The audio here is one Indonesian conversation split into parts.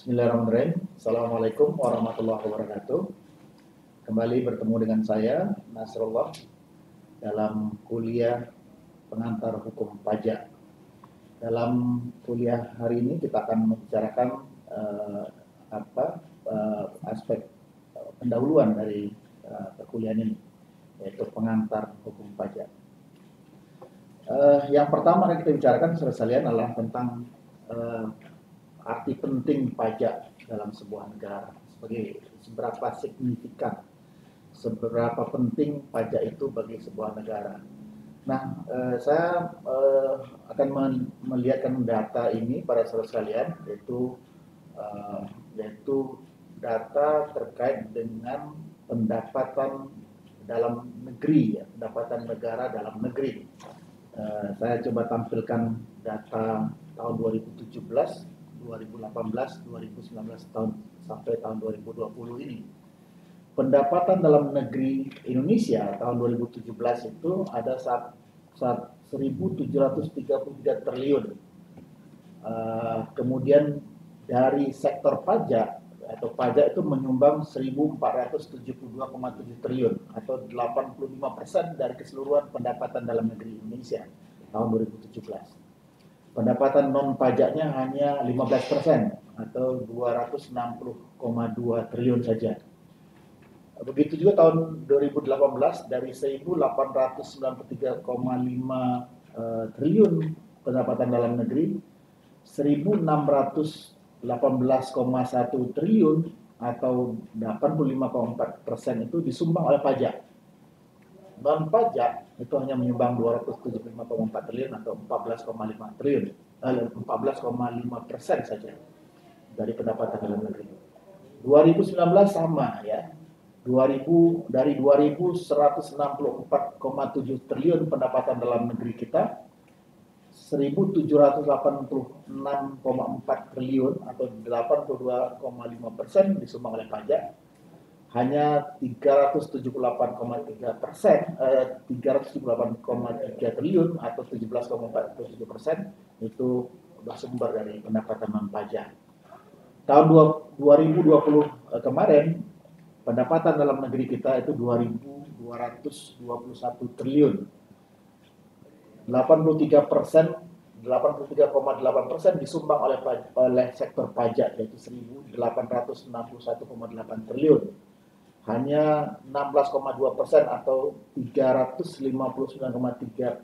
Bismillahirrahmanirrahim. Assalamualaikum warahmatullahi wabarakatuh. Kembali bertemu dengan saya, Nasrullah, dalam kuliah pengantar hukum pajak. Dalam kuliah hari ini kita akan membicarakan aspek pendahuluan dari perkuliahan ini, yaitu pengantar hukum pajak. Yang pertama yang kita bicarakan saudara sekalian adalah tentang arti penting pajak dalam sebuah negara, sebagai seberapa signifikan, seberapa penting pajak itu bagi sebuah negara. Nah, saya akan melihatkan data ini pada saudara sekalian, yaitu data terkait dengan pendapatan dalam negeri, ya, pendapatan negara dalam negeri. Saya coba tampilkan data tahun 2017, 2018, 2019 sampai tahun 2020 ini. Pendapatan dalam negeri Indonesia tahun 2017 itu ada 1.733 triliun. Kemudian dari sektor pajak atau pajak itu menyumbang 1.472,7 triliun atau 85% dari keseluruhan pendapatan dalam negeri Indonesia tahun 2017. Pendapatan non pajaknya hanya 15% atau 260,2 triliun saja. Begitu juga tahun 2018 dari 1.893,5 triliun pendapatan dalam negeri, 1.618,1 triliun atau 85,4% itu disumbang oleh pajak. Non pajak itu hanya menyumbang 275,4 triliun atau 14,5 triliun, 14,5% saja dari pendapatan dalam negeri. 2019 sama ya, dari 2.164,7 triliun pendapatan dalam negeri kita, 1.786,4 triliun atau 82,5% disumbang oleh pajak. Hanya 378,3 triliun atau 17,47% itu bersumber dari pendapatan non pajak. Tahun 2020 kemarin pendapatan dalam negeri kita itu 2.221 triliun. 83,8% disumbang oleh sektor pajak, yaitu 1.861,8 triliun. Hanya 16,2% atau 359,3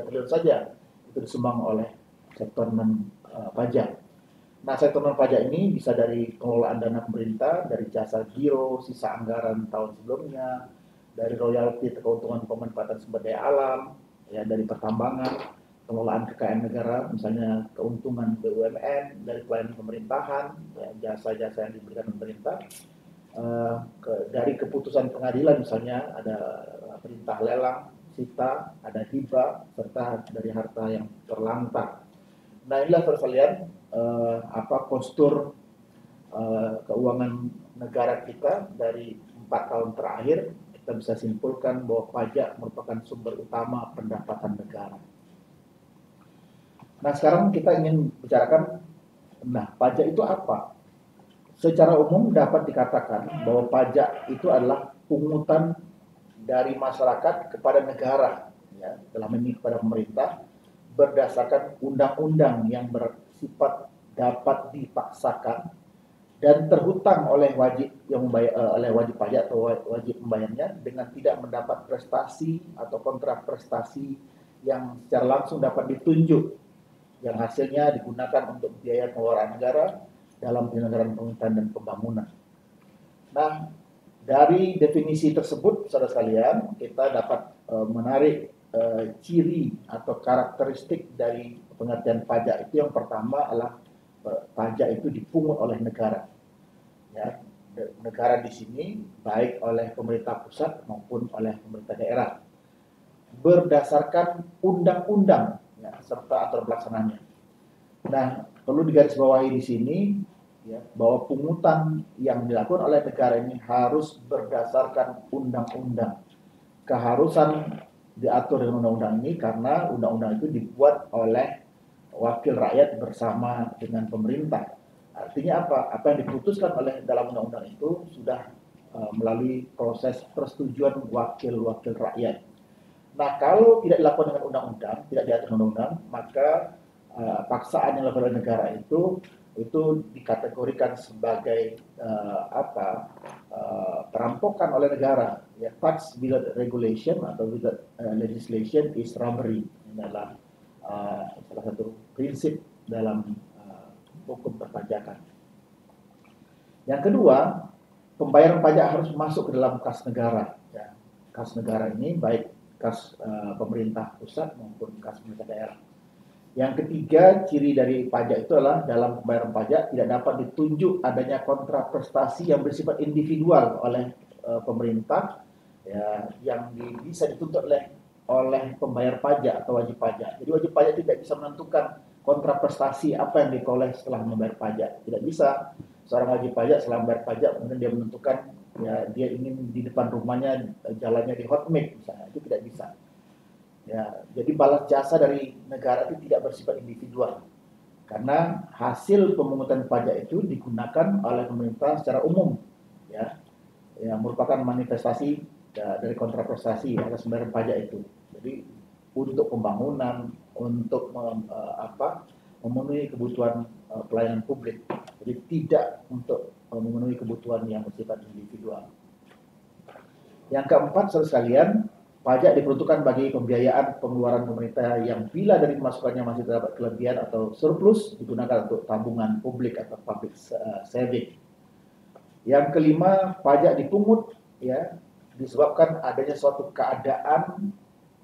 triliun saja itu disumbang oleh sektor non pajak. Nah, sektor non pajak ini bisa dari pengelolaan dana pemerintah, dari jasa giro, sisa anggaran tahun sebelumnya, dari royalti keuntungan pemanfaatan sumber daya alam, ya, dari pertambangan, pengelolaan kekayaan negara, misalnya keuntungan BUMN, dari pelayanan pemerintahan, ya, jasa-jasa yang diberikan pemerintah, dari keputusan pengadilan, misalnya ada perintah lelang, sita, ada hibah, serta dari harta yang terlantar. Nah, inilah sekalian postur keuangan negara kita dari 4 tahun terakhir. Kita bisa simpulkan bahwa pajak merupakan sumber utama pendapatan negara. Nah, sekarang kita ingin bicarakan, pajak itu apa? Secara umum dapat dikatakan bahwa pajak itu adalah pungutan dari masyarakat kepada negara, ya, dalam ini kepada pemerintah, berdasarkan undang-undang yang bersifat dapat dipaksakan dan terhutang oleh wajib pajak atau wajib membayarnya dengan tidak mendapat prestasi atau kontraprestasi yang secara langsung dapat ditunjuk, yang hasilnya digunakan untuk biaya pengeluaran negara dalam penyelenggaraan pemerintahan dan pembangunan. Nah, dari definisi tersebut, saudara sekalian, kita dapat menarik ciri atau karakteristik dari pengertian pajak itu. Yang pertama adalah pajak itu dipungut oleh negara. Ya, negara di sini baik oleh pemerintah pusat maupun oleh pemerintah daerah berdasarkan undang-undang, ya, serta aturan pelaksananya. Nah, perlu digarisbawahi di sini, ya, bahwa pungutan yang dilakukan oleh negara ini harus berdasarkan undang-undang. Keharusan diatur dengan undang-undang ini karena undang-undang itu dibuat oleh wakil rakyat bersama dengan pemerintah. Artinya apa? Apa yang diputuskan oleh dalam undang-undang itu sudah melalui proses persetujuan wakil-wakil rakyat. Nah, kalau tidak dilakukan dengan undang-undang, tidak diatur undang-undang, maka paksaan yang dilakukan oleh negara itu dikategorikan sebagai perampokan oleh negara. Ya, tax without regulation atau without legislation is robbery. Ini adalah salah satu prinsip dalam hukum perpajakan. Yang kedua, pembayaran pajak harus masuk ke dalam kas negara. Ya, kas negara ini baik kas pemerintah pusat maupun kas pemerintah daerah. Yang ketiga, ciri dari pajak itu adalah dalam pembayaran pajak tidak dapat ditunjuk adanya kontraprestasi yang bersifat individual oleh pemerintah, ya, yang bisa dituntut oleh pembayar pajak atau wajib pajak. Jadi wajib pajak tidak bisa menentukan kontraprestasi apa yang diperoleh setelah membayar pajak. Tidak bisa seorang wajib pajak setelah membayar pajak kemudian dia menentukan ya dia ingin di depan rumahnya jalannya di Hotmart misalnya, itu tidak bisa. Ya, jadi balas jasa dari negara itu tidak bersifat individual. Karena hasil pemungutan pajak itu digunakan oleh pemerintah secara umum, ya, yang merupakan manifestasi dari kontraprestasi atas pembayaran pajak itu. Jadi untuk pembangunan, untuk memenuhi kebutuhan pelayanan publik. Jadi tidak untuk memenuhi kebutuhan yang bersifat individual. Yang keempat, saudara sekalian, pajak diperuntukkan bagi pembiayaan pengeluaran pemerintah yang bila dari masukannya masih terdapat kelebihan atau surplus digunakan untuk tabungan publik atau public saving. Yang kelima, pajak dipungut ya disebabkan adanya suatu keadaan,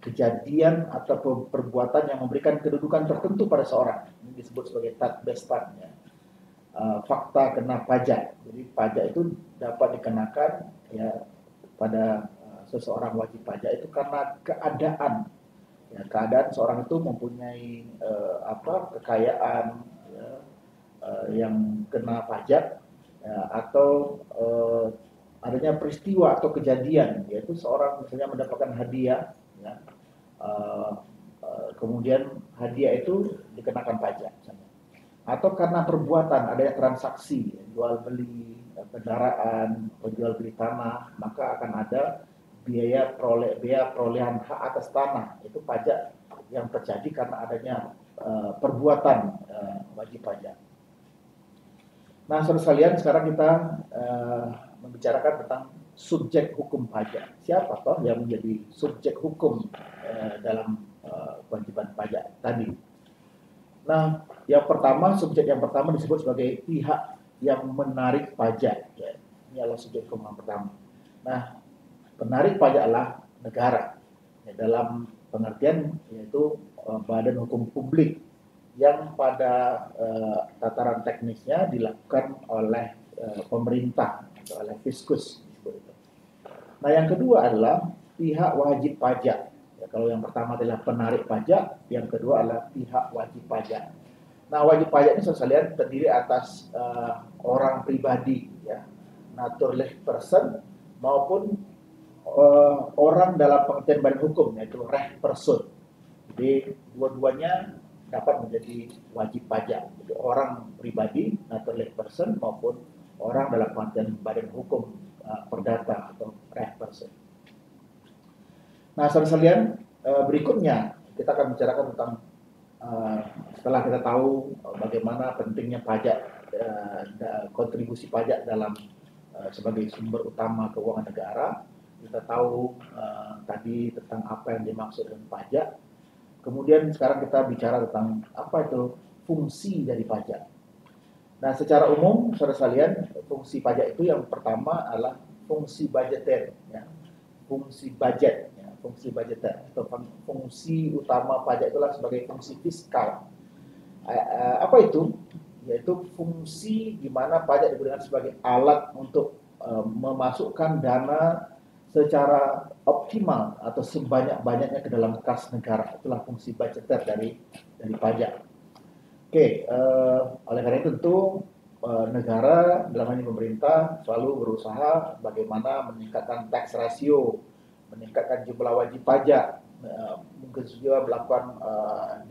kejadian atau perbuatan yang memberikan kedudukan tertentu pada seorang. Ini disebut sebagai tatbestan ya. Fakta kena pajak. Jadi pajak itu dapat dikenakan ya pada seseorang wajib pajak itu karena keadaan. Ya, keadaan seorang itu mempunyai kekayaan ya, yang kena pajak ya, atau adanya peristiwa atau kejadian, yaitu seorang misalnya mendapatkan hadiah, ya, kemudian hadiah itu dikenakan pajak, misalnya. Atau karena perbuatan adanya transaksi, jual beli kendaraan, jual beli tanah, maka akan ada biaya perolehan hak atas tanah, itu pajak yang terjadi karena adanya perbuatan wajib pajak. Nah, saudara sekalian, sekarang kita membicarakan tentang subjek hukum pajak. Siapa toh yang menjadi subjek hukum dalam kewajiban pajak tadi? Nah, subjek yang pertama disebut sebagai pihak yang menarik pajak. Ya, ini adalah subjek hukum yang pertama. Nah, penarik pajak adalah negara. Ya, dalam pengertian yaitu badan hukum publik yang pada tataran teknisnya dilakukan oleh pemerintah atau oleh fiskus. Nah, yang kedua adalah pihak wajib pajak. Ya, kalau yang pertama adalah penarik pajak, yang kedua adalah pihak wajib pajak. Nah, wajib pajak ini sekalian terdiri atas orang pribadi, ya, naturalized person maupun orang dalam pengertian badan hukum, yaitu reh person. Jadi dua-duanya dapat menjadi wajib pajak. Jadi orang pribadi, naturalized person maupun orang dalam pengertian badan hukum perdata atau reh person. Nah, saudara sekalian, berikutnya kita akan bicarakan tentang setelah kita tahu bagaimana pentingnya pajak, kontribusi pajak dalam sebagai sumber utama keuangan negara. Kita tahu tadi tentang apa yang dimaksud dengan pajak. Kemudian sekarang kita bicara tentang apa itu fungsi dari pajak. Nah, secara umum, saudara sekalian, fungsi pajak itu yang pertama adalah fungsi budgeter, ya. Fungsi budget, ya. Fungsi budgeter atau fungsi utama pajak itulah sebagai fungsi fiskal. Apa itu? Yaitu fungsi di mana pajak digunakan sebagai alat untuk memasukkan dana secara optimal atau sebanyak-banyaknya ke dalam kas negara. Itulah fungsi budgeter dari pajak. Oke, oleh karena itu tentu negara dalam hal ini pemerintah selalu berusaha bagaimana meningkatkan tax ratio, meningkatkan jumlah wajib pajak, mungkin juga melakukan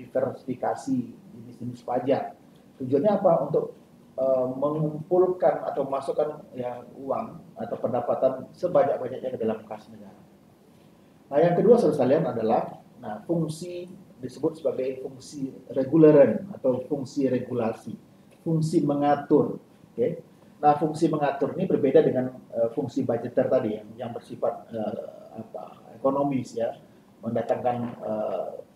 diversifikasi jenis jenis-jenis pajak. Tujuannya apa? Untuk mengumpulkan atau masukkan ya uang atau pendapatan sebanyak-banyaknya ke dalam kas negara. Nah, yang kedua saudara sekalian adalah fungsi disebut sebagai fungsi reguleran atau fungsi regulasi, fungsi mengatur. Okay? Nah, fungsi mengatur ini berbeda dengan fungsi budgeter tadi yang bersifat ekonomis ya, mendatangkan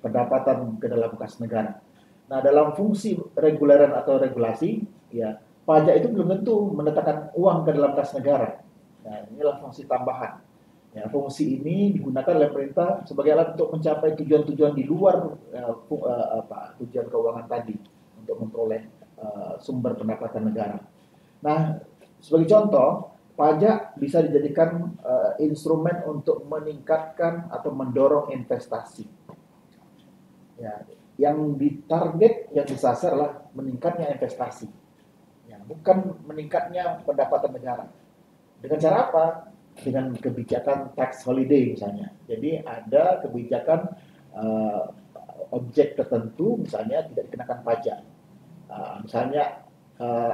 pendapatan ke dalam kas negara. Nah, dalam fungsi reguleran atau regulasi, ya pajak itu belum tentu mendatangkan uang ke dalam kas negara. Nah, inilah fungsi tambahan. Ya, fungsi ini digunakan oleh pemerintah sebagai alat untuk mencapai tujuan-tujuan di luar tujuan keuangan tadi untuk memperoleh sumber pendapatan negara. Nah, sebagai contoh, pajak bisa dijadikan instrumen untuk meningkatkan atau mendorong investasi. Ya, yang ditarget, yang disasar adalah meningkatnya investasi, ya, bukan meningkatnya pendapatan negara. Dengan cara apa? Dengan kebijakan tax holiday misalnya. Jadi ada kebijakan objek tertentu misalnya tidak dikenakan pajak. Misalnya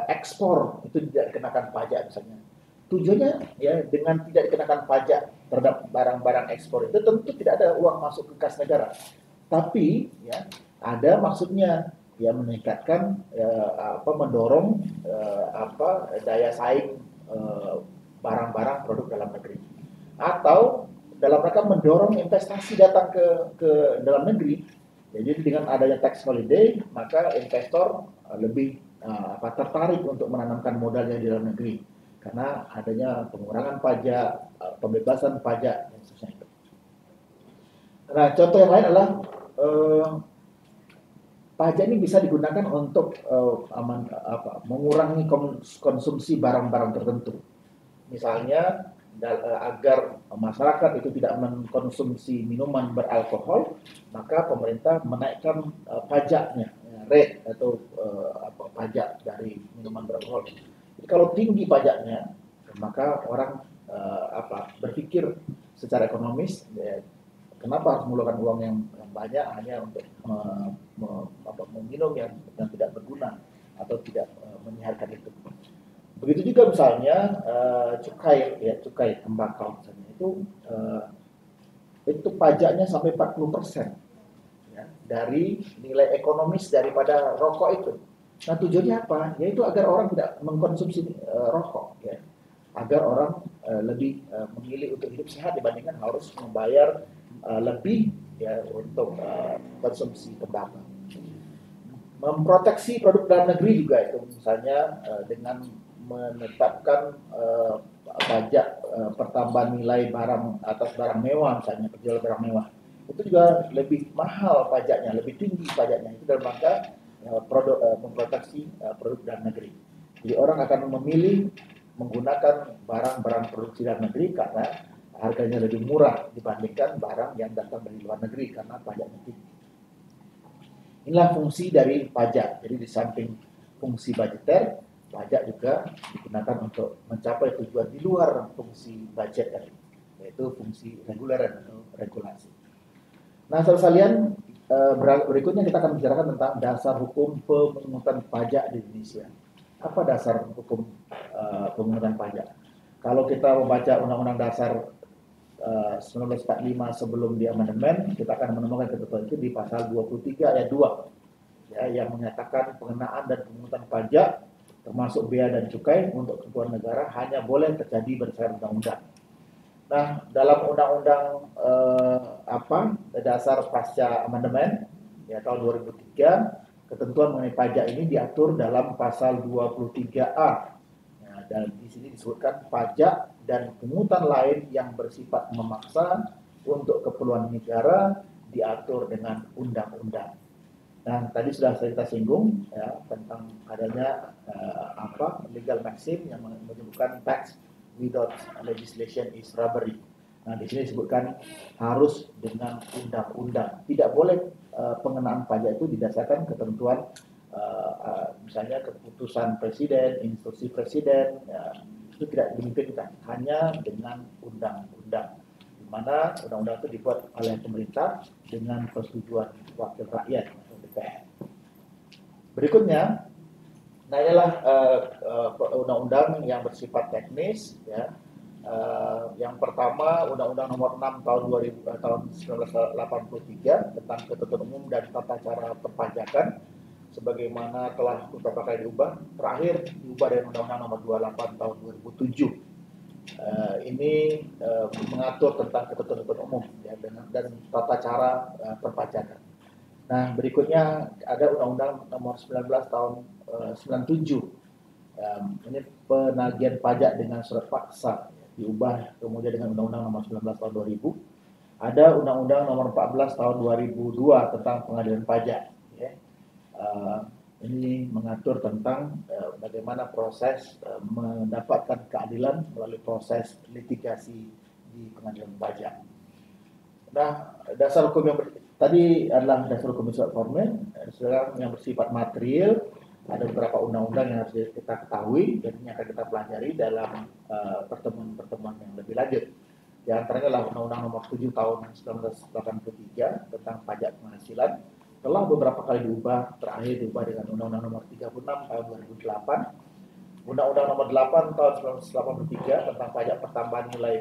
ekspor itu tidak dikenakan pajak misalnya. Tujuannya ya dengan tidak dikenakan pajak terhadap barang-barang ekspor itu tentu tidak ada uang masuk ke kas negara. Tapi ya ada maksudnya ya meningkatkan mendorong daya saing barang-barang produk dalam negeri, atau dalam rangka mendorong investasi datang ke dalam negeri. Jadi dengan adanya tax holiday maka investor lebih tertarik untuk menanamkan modalnya di dalam negeri karena adanya pengurangan pajak, pembebasan pajak dan sebagainya. Nah, contoh yang lain adalah pajak ini bisa digunakan untuk mengurangi konsumsi barang-barang tertentu. Misalnya agar masyarakat itu tidak mengkonsumsi minuman beralkohol, maka pemerintah menaikkan pajaknya, rate atau pajak dari minuman beralkohol. Jadi kalau tinggi pajaknya, maka orang berpikir secara ekonomis, ya, kenapa harus mengeluarkan uang yang banyak hanya untuk meminum yang tidak berguna atau tidak menyehatkan itu. Begitu juga misalnya cukai tembakau misalnya itu pajaknya sampai 40% ya, dari nilai ekonomis daripada rokok itu. Nah, tujuannya apa? Yaitu agar orang tidak mengkonsumsi rokok ya. Agar orang lebih memilih untuk hidup sehat dibandingkan harus membayar lebih ya untuk konsumsi tembakau. Memproteksi produk dalam negeri juga itu misalnya dengan menetapkan pajak pertambahan nilai barang atas barang mewah, misalnya penjual barang mewah itu juga lebih mahal pajaknya, lebih tinggi pajaknya, itu dalam rangka memproteksi produk dalam negeri. Jadi orang akan memilih menggunakan barang-barang produksi dalam negeri karena harganya lebih murah dibandingkan barang yang datang dari luar negeri karena pajaknya tinggi. Inilah fungsi dari pajak. Jadi di samping fungsi budgeter, pajak juga digunakan untuk mencapai tujuan di luar fungsi budget tadi, yaitu fungsi reguler atau regulasi. Nah, saudara sekalian, berikutnya kita akan bicarakan tentang dasar hukum pemungutan pajak di Indonesia. Apa dasar hukum pemungutan pajak? Kalau kita membaca Undang-Undang Dasar 1945 sebelum di amandemen, kita akan menemukan ketentuan itu di pasal 23 ayat 2 ya, yang menyatakan pengenaan dan pemungutan pajak termasuk bea dan cukai untuk kebutuhan negara hanya boleh terjadi berdasarkan undang-undang. Nah, dalam undang-undang dasar pasca amandemen ya tahun 2003, ketentuan mengenai pajak ini diatur dalam pasal 23A. Nah, dan di sini disebutkan pajak dan pungutan lain yang bersifat memaksa untuk keperluan negara diatur dengan undang-undang. Nah, tadi sudah kita singgung ya tentang adanya legal maxim yang menyebutkan tax without legislation is robbery. Nah, di sini disebutkan harus dengan undang-undang. Tidak boleh pengenaan pajak itu didasarkan ketentuan misalnya keputusan presiden, instruksi presiden, ya, itu tidak dimungkinkan, hanya dengan undang-undang, di mana undang-undang itu dibuat oleh pemerintah dengan persetujuan wakil rakyat atau DPR. Berikutnya, nah inilah undang-undang yang bersifat teknis, ya. Yang pertama, Undang-Undang Nomor 6 tahun 1983 tentang Ketentuan Umum dan Tata Cara Perpajakan, sebagaimana telah beberapa kali diubah. Terakhir diubah dengan Undang-Undang Nomor 28 tahun 2007. Ini mengatur tentang ketentuan umum, ya, dan tata cara perpajakan. Nah, berikutnya ada Undang-Undang Nomor 19 tahun 97. Ini penagihan pajak dengan surat paksa, diubah kemudian dengan Undang-Undang Nomor 19 tahun 2000. Ada Undang-Undang Nomor 14 tahun 2002 tentang pengadilan pajak. Ya. Ini mengatur tentang bagaimana proses mendapatkan keadilan melalui proses litigasi di pengadilan pajak. Nah, dasar hukum yang tadi adalah dasar hukum bersifat formil. Sekarang yang bersifat material, ada beberapa undang-undang yang harus kita ketahui dan ini akan kita pelajari dalam pertemuan-pertemuan yang lebih lanjut. Di antaranya adalah Undang-Undang Nomor 7 tahun 1983 tentang pajak penghasilan. Telah beberapa kali diubah, terakhir diubah dengan Undang-Undang Nomor 36 tahun 2008. Undang-Undang Nomor 8 tahun 1983 tentang pajak pertambahan nilai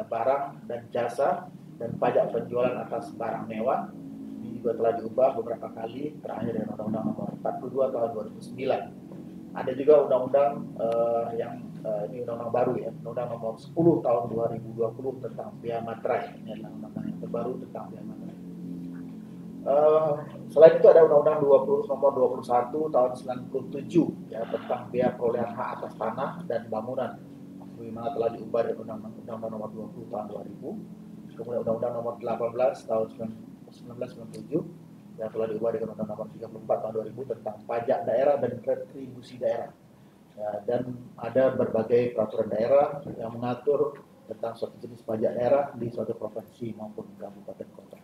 barang dan jasa dan pajak penjualan atas barang mewah. Ini juga telah diubah beberapa kali, terakhir dengan Undang-Undang Nomor 42 tahun 2009. Ada juga undang-undang ini undang-undang baru, ya, Undang-Undang Nomor 10 tahun 2020 tentang bea materai. Ini adalah undang-undang yang terbaru tentang bea materai. Selain itu ada Undang-Undang Nomor 21 tahun 97, ya, tentang bea perolehan hak atas tanah dan bangunan, bagaimana telah diubah dengan Undang-Undang Nomor 20 tahun 2000. Kemudian Undang-Undang Nomor 18 tahun 1997 yang telah diubah dengan Undang-Undang Nomor 34 tahun 2000 tentang pajak daerah dan retribusi daerah. Ya, dan ada berbagai peraturan daerah yang mengatur tentang suatu jenis pajak daerah di suatu provinsi maupun kabupaten kota.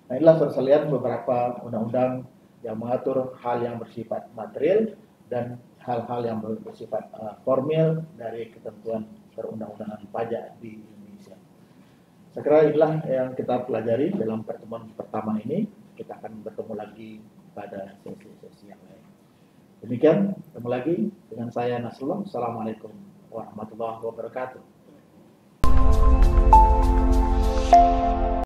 Nah, inilah sekalian beberapa undang-undang yang mengatur hal yang bersifat material dan hal-hal yang bersifat formil dari ketentuan perundang-undangan pajak di Indonesia. Saya kira inilah yang kita pelajari dalam pertemuan pertama ini. Kita akan bertemu lagi pada sesi-sesi yang lain. Demikian, ketemu lagi dengan saya Nasrullah. Assalamualaikum warahmatullahi wabarakatuh.